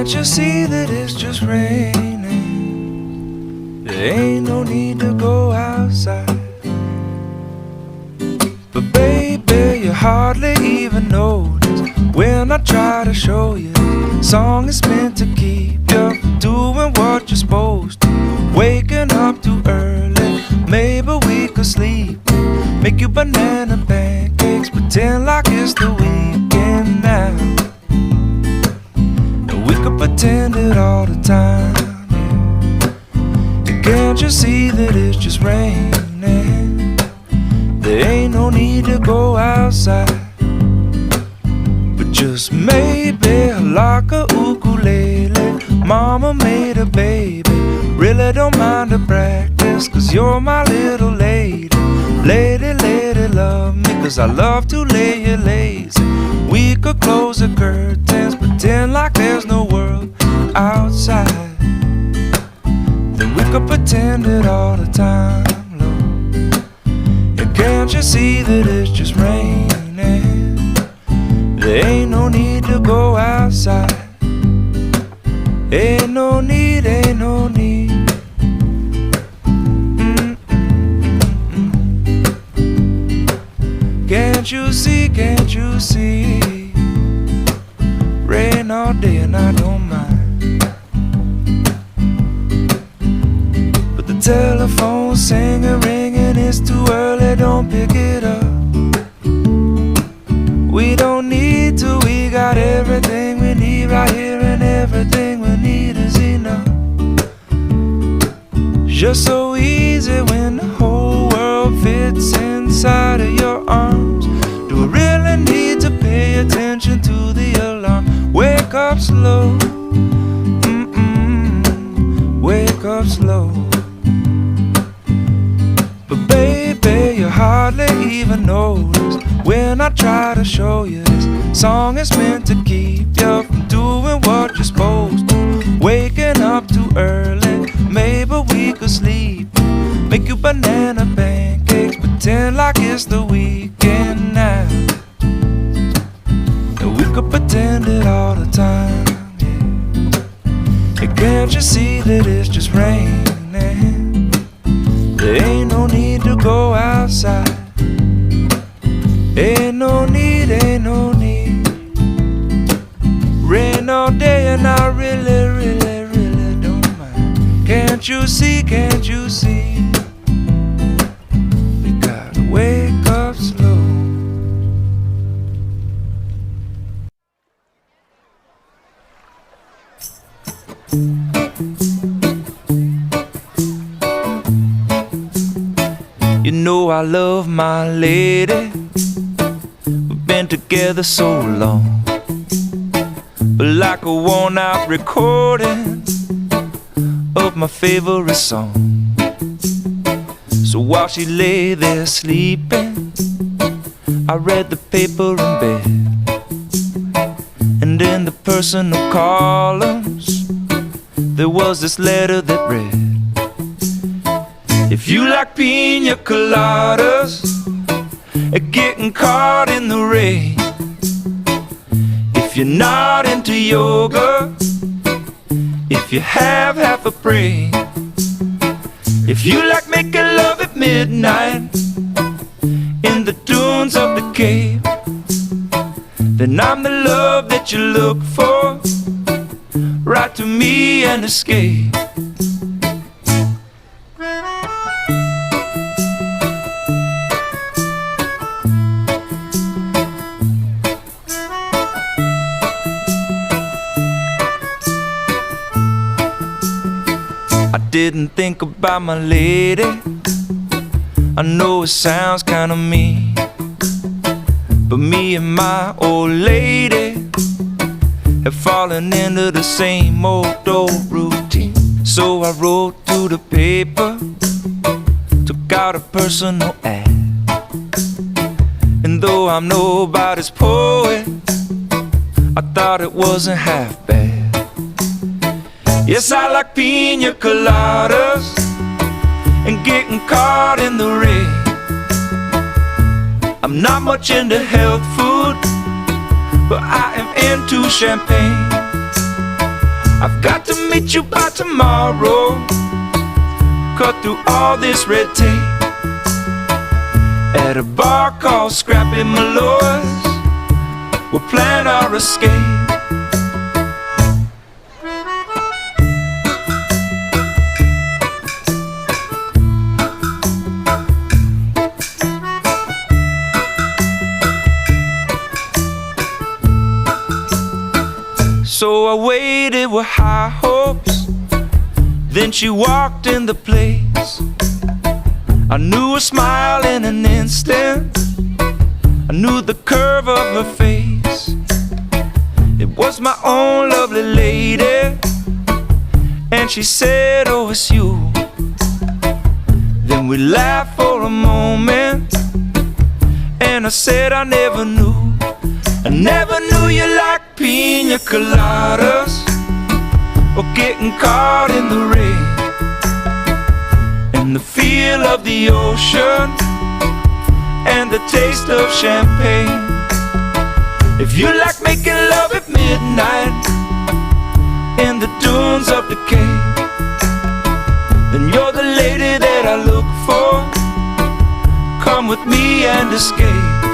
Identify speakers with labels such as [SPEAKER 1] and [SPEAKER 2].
[SPEAKER 1] Can't you see that it's just raining? There ain't no need to go outside. But baby, you hardly even notice when I try to show you. Song is meant to keep you from doing what you're supposed to. Waking up too early, maybe we could sleep. Make you banana pancakes, pretend like it's the weekend now. And we could pretend it all the time, yeah. And can't you see that it's just raining? There ain't no need to go outside. But just maybe like a ukulele, mama made a baby. Really don't mind the practice, cause you're my little lady. Lady, lady, love me, cause I love to lay you lazy. We could close the curtains, pretend like there's no world outside. Then we could pretend it all the time, Lord. And can't you see that it's just raining? There ain't no need to go outside. Ain't no need, ain't no need. Can't you see, can't you see? Rain all day and I don't mind. But the telephone's singing, ringing, it's too early, don't pick it up. We don't need to, we got everything we need right here, and everything we need is enough. Just so easy when the whole world fits inside of your arms. Do we really need to pay attention to the alarm? Wake up slow, wake up slow. But baby, you hardly even notice when I try to show you this song is meant to keep you from doing what you're supposed to. Waking up too early, maybe we could sleep. Make you banana pancakes, pretend like it's the weekend now. And we could pretend it all the time, yeah. And can't you see that it's just raining? There ain't no need to go outside. Ain't no need, ain't no need. Rain all day and I really, really, really don't mind. Can't you see, can't you see? We gotta wake up slow. You know I love my lady. We've been together so long, but like a worn out recording of my favorite song. So while she lay there sleeping, I read the paper in bed. And in the personal columns there was this letter that read: if you like pina coladas and getting caught in the rain, if you're not into yoga, if you have half a brain, if you like making love at midnight in the dunes of the Cape, then I'm the love that you look for. Write to me and escape. I didn't think about my lady. I know it sounds kinda mean, but me and my old lady have fallen into the same old routine. So I wrote to the paper, took out a personal ad. And though I'm nobody's poet, I thought it wasn't half bad. Yes, I like pina coladas and getting caught in the rain. I'm not much into health food, but I am into champagne. I've got to meet you by tomorrow. Cut through all this red tape at a bar called Scrappy Malloy's. We'll plan our escape. So I waited with high hopes. Then she walked in the place. I knew her smile in an instant. I knew the curve of her face. It was my own lovely lady. And she said, oh, it's you. Then we laughed for a moment. And I said I never knew. I never knew you liked pina coladas or getting caught in the rain and the feel of the ocean and the taste of champagne. If you like making love at midnight in the dunes of decay, then you're the lady that I look for. Come with me and escape.